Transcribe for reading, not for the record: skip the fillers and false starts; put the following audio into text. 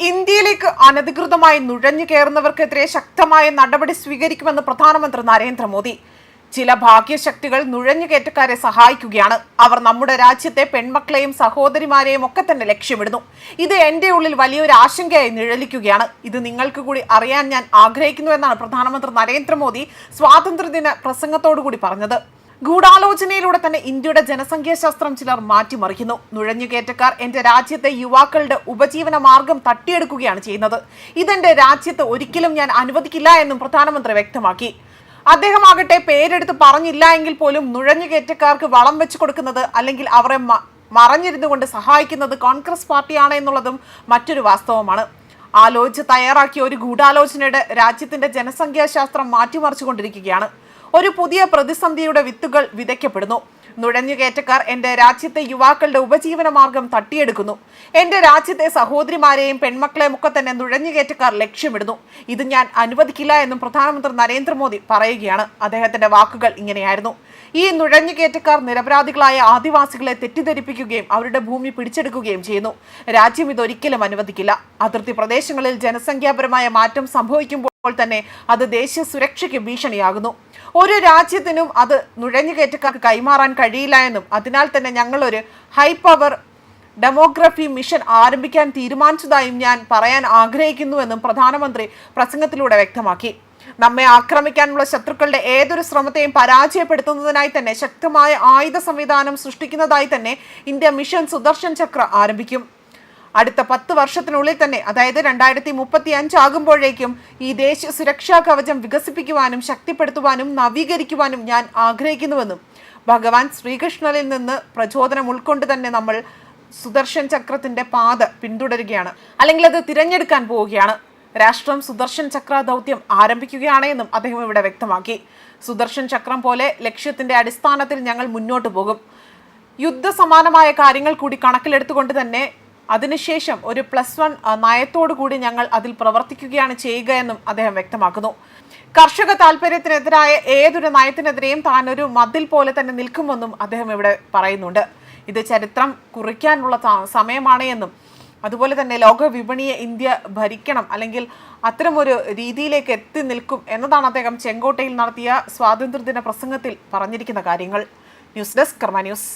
ഇന്ത്യയിലേക്ക് അനധികൃതമായി നുഴഞ്ഞു കയറുന്നവർക്കെതിരെ ശക്തമായ നടപടി സ്വീകരിക്കുമെന്ന് പ്രധാനമന്ത്രി നരേന്ദ്രമോദി. ചില ഭാഗ്യശക്തികൾ നുഴഞ്ഞുകയറ്റക്കാരെ സഹായിക്കുകയാണ്. അവർ നമ്മുടെ രാജ്യത്തെ പെൺമക്കളെയും സഹോദരിമാരെയും ഒക്കെ തന്നെ ലക്ഷ്യമിടുന്നു. ഇത് എന്റെ ഉള്ളിൽ വലിയൊരു ആശങ്കയായി നിഴലിക്കുകയാണ്. ഇത് നിങ്ങൾക്ക് കൂടി അറിയാൻ ഞാൻ ആഗ്രഹിക്കുന്നു എന്നാണ് പ്രധാനമന്ത്രി നരേന്ദ്രമോദി സ്വാതന്ത്ര്യദിന പ്രസംഗത്തോടുകൂടി പറഞ്ഞത്. ഗൂഢാലോചനയിലൂടെ തന്നെ ഇന്ത്യയുടെ ജനസംഖ്യാശാസ്ത്രം ചിലർ മാറ്റിമറിക്കുന്നു. നുഴഞ്ഞുകയറ്റക്കാർ എന്റെ രാജ്യത്തെ യുവാക്കളുടെ ഉപജീവന മാർഗം തട്ടിയെടുക്കുകയാണ് ചെയ്യുന്നത്. ഇതെന്റെ രാജ്യത്ത് ഒരിക്കലും ഞാൻ അനുവദിക്കില്ല എന്നും പ്രധാനമന്ത്രി വ്യക്തമാക്കി. അദ്ദേഹമാകട്ടെ പേരെടുത്ത് പറഞ്ഞില്ല എങ്കിൽ പോലും നുഴഞ്ഞുകയറ്റക്കാർക്ക് വളം വെച്ചു കൊടുക്കുന്നത് അല്ലെങ്കിൽ അവരെ മറഞ്ഞിരുന്നു കൊണ്ട് സഹായിക്കുന്നത് കോൺഗ്രസ് പാർട്ടിയാണ് എന്നുള്ളതും മറ്റൊരു വാസ്തവമാണ്. ആലോചിച്ച് തയ്യാറാക്കിയ ഒരു ഗൂഢാലോചനയുടെ രാജ്യത്തിന്റെ ജനസംഖ്യാശാസ്ത്രം മാറ്റിമറിച്ചുകൊണ്ടിരിക്കുകയാണ്. ഒരു പുതിയ പ്രതിസന്ധിയുടെ വിത്തുകൾ വിതയ്ക്കപ്പെടുന്നു. നുഴഞ്ഞുകയറ്റക്കാർ എന്റെ രാജ്യത്തെ യുവാക്കളുടെ ഉപജീവന മാർഗം തട്ടിയെടുക്കുന്നു. എന്റെ രാജ്യത്തെ സഹോദരിമാരെയും പെൺമക്കളെയും ഒക്കെ തന്നെ നുഴഞ്ഞുകയറ്റക്കാർ ലക്ഷ്യമിടുന്നു. ഇത് ഞാൻ അനുവദിക്കില്ല എന്നും പ്രധാനമന്ത്രി നരേന്ദ്രമോദി പറയുകയാണ്. അദ്ദേഹത്തിന്റെ വാക്കുകൾ ഇങ്ങനെയായിരുന്നു: ഈ നുഴഞ്ഞുകയറ്റക്കാർ നിരപരാധികളായ ആദിവാസികളെ തെറ്റിദ്ധരിപ്പിക്കുകയും അവരുടെ ഭൂമി പിടിച്ചെടുക്കുകയും ചെയ്യുന്നു. രാജ്യം ഇതൊരിക്കലും അനുവദിക്കില്ല. അതിർത്തി പ്രദേശങ്ങളിൽ ജനസംഖ്യാപരമായ മാറ്റം സംഭവിക്കുമ്പോൾ തന്നെ അത് ദേശീയ സുരക്ഷയ്ക്ക് ഭീഷണിയാകുന്നു. ഒരു രാജ്യത്തിനും അത് നുഴഞ്ഞുകയറ്റക്കാർക്ക് കൈമാറാൻ കഴിയില്ല എന്നും അതിനാൽ തന്നെ ഞങ്ങൾ ഒരു ഹൈ പവർ ഡെമോഗ്രഫി മിഷൻ ആരംഭിക്കാൻ തീരുമാനിച്ചതായും ഞാൻ പറയാൻ ആഗ്രഹിക്കുന്നുവെന്നും പ്രധാനമന്ത്രി പ്രസംഗത്തിലൂടെ വ്യക്തമാക്കി. നമ്മെ ആക്രമിക്കാനുള്ള ശത്രുക്കളുടെ ഏതൊരു ശ്രമത്തെയും പരാജയപ്പെടുത്തുന്നതിനായി തന്നെ ശക്തമായ ആയുധ സംവിധാനം സൃഷ്ടിക്കുന്നതായി തന്നെ ഇന്ത്യ മിഷൻ സുദർശൻ ചക്ര ആരംഭിക്കും. അടുത്ത 10 വർഷത്തിനുള്ളിൽ തന്നെ, അതായത് 2035 ആകുമ്പോഴേക്കും ഈ ദേശീയ സുരക്ഷാ കവചം വികസിപ്പിക്കുവാനും ശക്തിപ്പെടുത്തുവാനും നവീകരിക്കുവാനും ഞാൻ ആഗ്രഹിക്കുന്നുവെന്നും ഭഗവാൻ ശ്രീകൃഷ്ണനിൽ നിന്ന് പ്രചോദനം ഉൾക്കൊണ്ട് തന്നെ നമ്മൾ സുദർശൻ ചക്രത്തിന്റെ പാത പിന്തുടരുകയാണ്, അല്ലെങ്കിൽ അത് തിരഞ്ഞെടുക്കാൻ പോവുകയാണ്. രാഷ്ട്രം സുദർശൻ ചക്ര ദൗത്യം ആരംഭിക്കുകയാണ് എന്നും അദ്ദേഹം ഇവിടെ വ്യക്തമാക്കി. സുദർശൻ ചക്രം പോലെ ലക്ഷ്യത്തിന്റെ അടിസ്ഥാനത്തിൽ ഞങ്ങൾ മുന്നോട്ട് പോകും. യുദ്ധസമാനമായ കാര്യങ്ങൾ കൂടി കണക്കിലെടുത്തുകൊണ്ട് തന്നെ അതിനുശേഷം ഒരു +1 നയത്തോടു കൂടി ഞങ്ങൾ അതിൽ പ്രവർത്തിക്കുകയാണ് ചെയ്യുക എന്നും അദ്ദേഹം വ്യക്തമാക്കുന്നു. കർഷക താല്പര്യത്തിനെതിരായ ഏതൊരു നയത്തിനെതിരെയും താൻ ഒരു മതിൽ പോലെ തന്നെ നിൽക്കുമെന്നും അദ്ദേഹം ഇവിടെ പറയുന്നുണ്ട്. ഇത് ചരിത്രം കുറിക്കാനുള്ള സമയമാണ് എന്നും അതുപോലെ തന്നെ ലോക വിപണിയെ ഇന്ത്യ ഭരിക്കണം, അല്ലെങ്കിൽ അത്തരമൊരു രീതിയിലേക്ക് എത്തി നിൽക്കും എന്നതാണ് അദ്ദേഹം ചെങ്കോട്ടയിൽ നടത്തിയ സ്വാതന്ത്ര്യദിന പ്രസംഗത്തിൽ പറഞ്ഞിരിക്കുന്ന കാര്യങ്ങൾ. ന്യൂസ് ഡെസ്ക് കർമ്മ ന്യൂസ്.